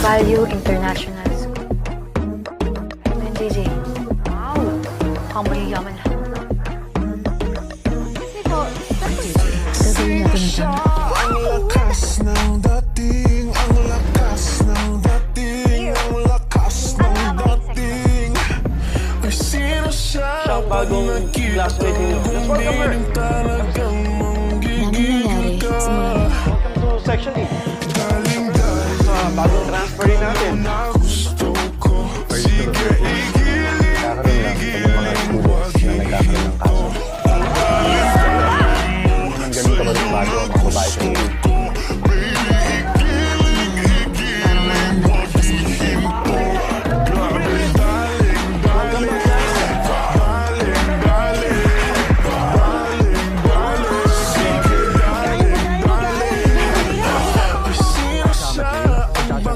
Value International School. Ano yun, JJ? Wow! Mukhang yaman na. Gagawin natin ang tama. Ang lakas ng dating, ang lakas ng dating, ang lakas ng dating. Ay sino siya Siyang bagong classmate ninyo. Just welcome her. talagang Daming nangyari simula. Welcome to Section 8. Bagong transfer rin natin.